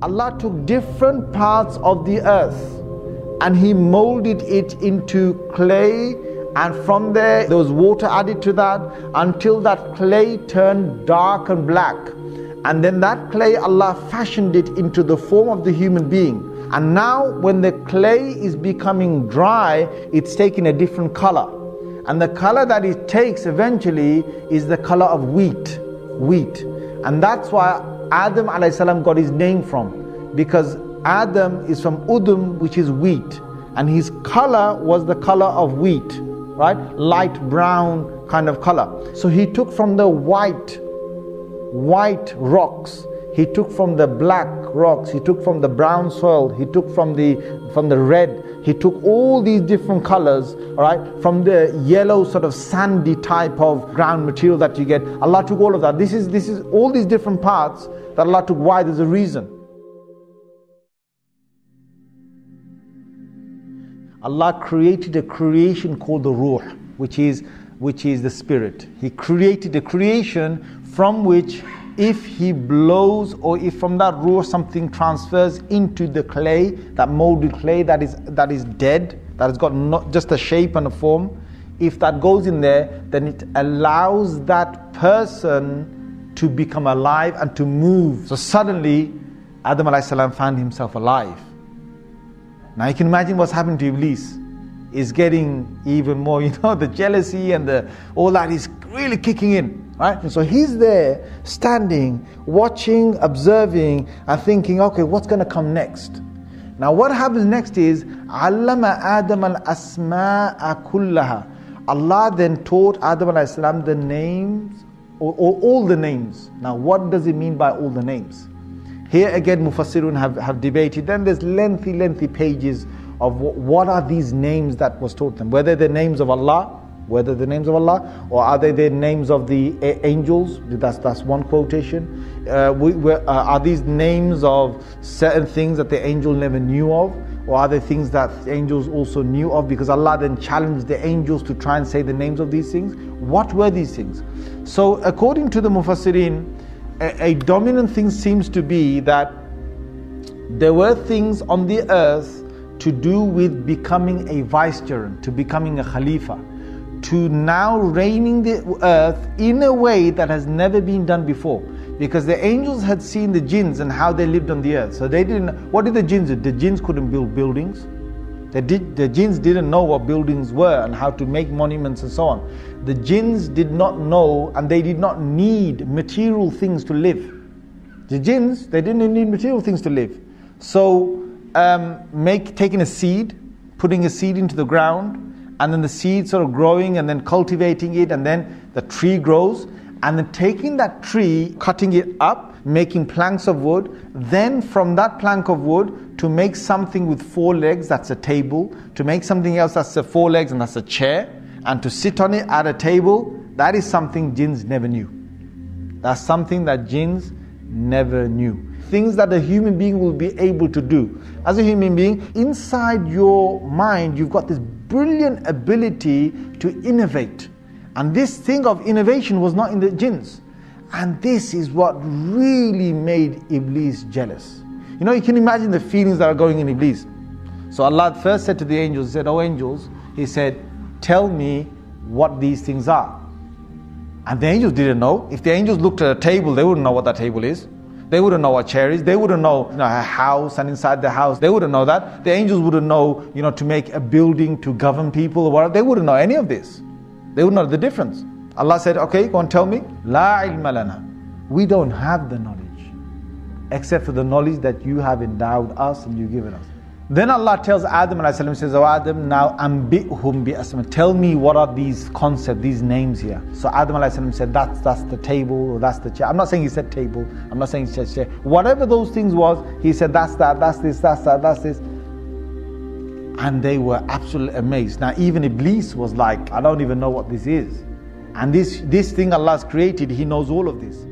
Allah took different parts of the earth and He molded it into clay, and from there was water added to that until that clay turned dark and black. And then that clay, Allah fashioned it into the form of the human being. And now when the clay is becoming dry, it's taking a different color. And the color that it takes eventually is the color of wheat. And that's why Adam a.s. got his name from. Because Adam is from Udum, which is wheat. And his color was the color of wheat, right? Light brown kind of color. So he took from the white rocks, he took from the black rocks, he took from the brown soil, he took from the red, he took all these different colors, right? From the yellow sort of sandy type of ground material that you get. Allah took all of that. This is all these different parts that Allah took. Why? There's a reason. Allah created a creation called the Ruh, which is the spirit. He created a creation from which, if He blows, or if from that Ruh something transfers into the clay, that molded clay that is dead, that has got not just a shape and a form, if that goes in there, then it allows that person to become alive and to move. So suddenly Adam a.s. found himself alive. Now you can imagine what's happened to Iblis. Is getting even more, the jealousy and all that is really kicking in, right? And so he's there, standing, watching, observing, and thinking, okay, what's going to come next? Now what happens next is, Allama Adam al-asma'a kullaha. Allah then taught Adam a.s. the names, or all the names. Now what does it mean by all the names? Here again, Mufassirun have debated. Then there's lengthy pages of what are these names that was taught them, whether they're names of Allah, or are they the names of the angels. That's one quotation. Are these names of certain things that the angel never knew of, or are they things that angels also knew of? Because Allah then challenged the angels to try and say the names of these things. What were these things? So according to the Mufassirin, a dominant thing seems to be that there were things on the earth to do with becoming a vicegerent, to becoming a khalifa, to now reigning the earth in a way that has never been done before. Because the angels had seen the jinns and how they lived on the earth. So they didn't. What did the jinns do? The jinns couldn't build buildings. The jinns didn't know what buildings were and how to make monuments and so on. The jinns did not know, and they did not need material things to live. The jinns, they didn't need material things to live. So taking a seed, putting a seed into the ground, and then the seed sort of growing and then cultivating it, and then the tree grows, and then taking that tree, cutting it up, making planks of wood, then from that plank of wood to make something with 4 legs, that's a table, to make something else that's 4 legs and that's a chair, and to sit on it at a table, that is something jinns never knew. That's something that jinns never knew. Things that a human being will be able to do. As a human being, inside your mind, you've got this brilliant ability to innovate. And this thing of innovation was not in the jinns. And this is what really made Iblis jealous. You can imagine the feelings that are going in Iblis. So Allah first said to the angels, He said, "Oh angels," He said, "tell me what these things are." And the angels didn't know. If the angels looked at a table, they wouldn't know what that table is. They wouldn't know what chair is. They wouldn't know, a house, and inside the house, they wouldn't know that. The angels wouldn't know, to make a building to govern people or whatever. They wouldn't know any of this. They wouldn't know the difference. Allah said, okay, go and tell me. La ilma lana. We don't have the knowledge, except for the knowledge that you have endowed us and you've given us. Then Allah tells Adam a.s. He says, "Oh Adam, now ambihum bi asma. Tell me what are these concepts, these names here." So Adam a.s. said, that's the table, or that's the chair. I'm not saying he said table. I'm not saying he said chair. Whatever those things was, he said that's that, that's this, that's that, that's this. And they were absolutely amazed. Now even Iblis was like, I don't even know what this is. And this thing Allah's created, he knows all of this.